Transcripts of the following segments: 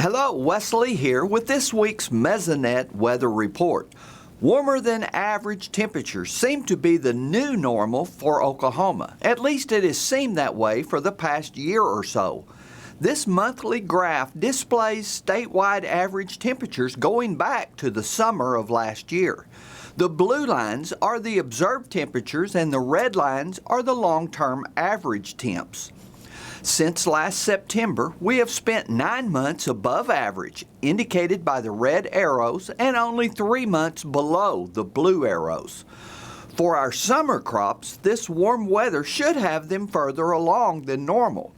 Hello, Wes Lee here with this week's Mesonet weather report. Warmer than average temperatures seem to be the new normal for Oklahoma. At least it has seemed that way for the past year or so. This monthly graph displays statewide average temperatures going back to the summer of last year. The blue lines are the observed temperatures and the red lines are the long-term average temps. Since last September, we have spent 9 months above average, indicated by the red arrows, and only 3 months below the blue arrows. For our summer crops, this warm weather should have them further along than normal.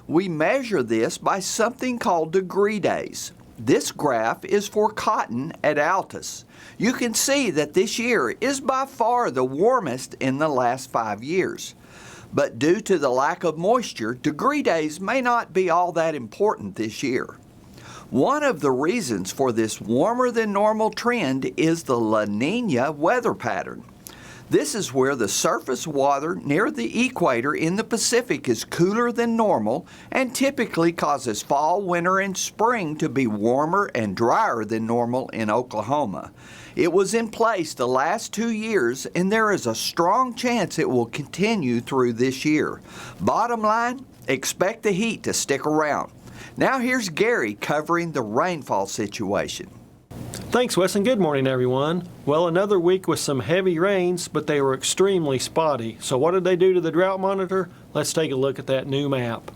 We measure this by something called degree days. This graph is for cotton at Altus. You can see that this year is by far the warmest in the last 5 years. But due to the lack of moisture, degree days may not be all that important this year. One of the reasons for this warmer than normal trend is the La Nina weather pattern. This is where the surface water near the equator in the Pacific is cooler than normal and typically causes fall, winter, and spring to be warmer and drier than normal in Oklahoma. It was in place the last 2 years, and there is a strong chance it will continue through this year. Bottom line, expect the heat to stick around. Now here's Gary covering the rainfall situation. Thanks, Wes, and good morning, everyone. Well, another week with some heavy rains, but they were extremely spotty. So what did they do to the drought monitor? Let's take a look at that new map.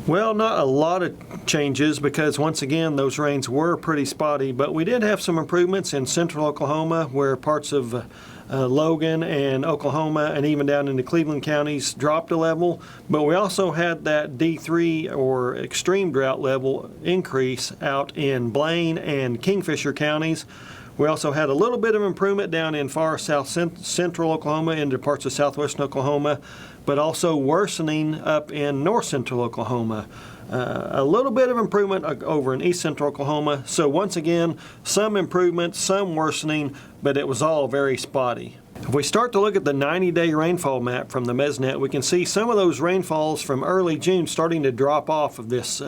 Well, not a lot of changes because, once again, those rains were pretty spotty, but we did have some improvements in central Oklahoma where parts of Logan and Oklahoma and even down into Cleveland counties dropped a level, but we also had that D3 or extreme drought level increase out in Blaine and Kingfisher counties. We also had a little bit of improvement down in far south central Oklahoma into parts of southwestern Oklahoma, but also worsening up in north central Oklahoma. A little bit of improvement over in east central Oklahoma. So once again, some improvement, some worsening, but it was all very spotty. If we start to look at the 90-day rainfall map from the Mesonet, we can see some of those rainfalls from early June starting to drop off of this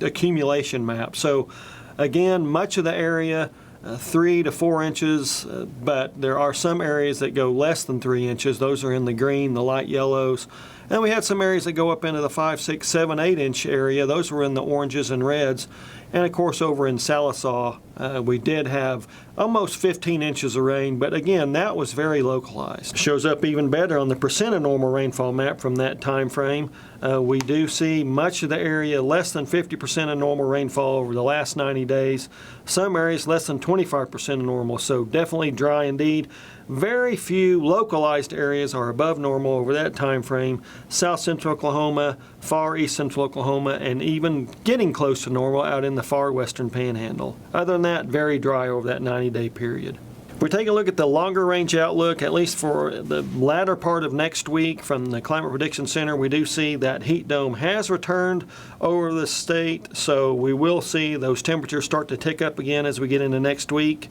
accumulation map. So again, much of the area 3 to 4 inches, but there are some areas that go less than 3 inches. Those are in the green, the light yellows. And we had some areas that go up into the 5, 6, 7, 8 inch area. Those were in the oranges and reds. And of course over in Salisaw, we did have almost 15 inches of rain, but again, that was very localized. Shows up even better on the percent of normal rainfall map from that time frame. We do see much of the area less than 50% of normal rainfall over the last 90 days. Some areas less than 25% of normal, so definitely dry indeed. Very few localized areas are above normal over that time frame. South central Oklahoma, far east central Oklahoma, and even getting close to normal out in the far western panhandle. Other than that, very dry over that 90-day period. If we take a look at the longer range outlook, at least for the latter part of next week from the Climate Prediction Center, we do see that heat dome has returned over the state, so we will see those temperatures start to tick up again as we get into next week.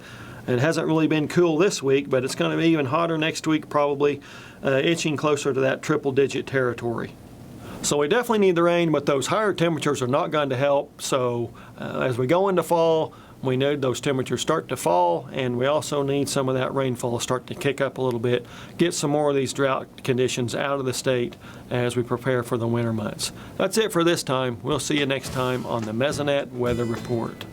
It hasn't really been cool this week, but it's going to be even hotter next week, probably inching closer to that triple-digit territory. So we definitely need the rain, but those higher temperatures are not going to help. So as we go into fall, we need those temperatures start to fall, and we also need some of that rainfall start to kick up a little bit, get some more of these drought conditions out of the state as we prepare for the winter months. That's it for this time. We'll see you next time on the Mesonet Weather Report.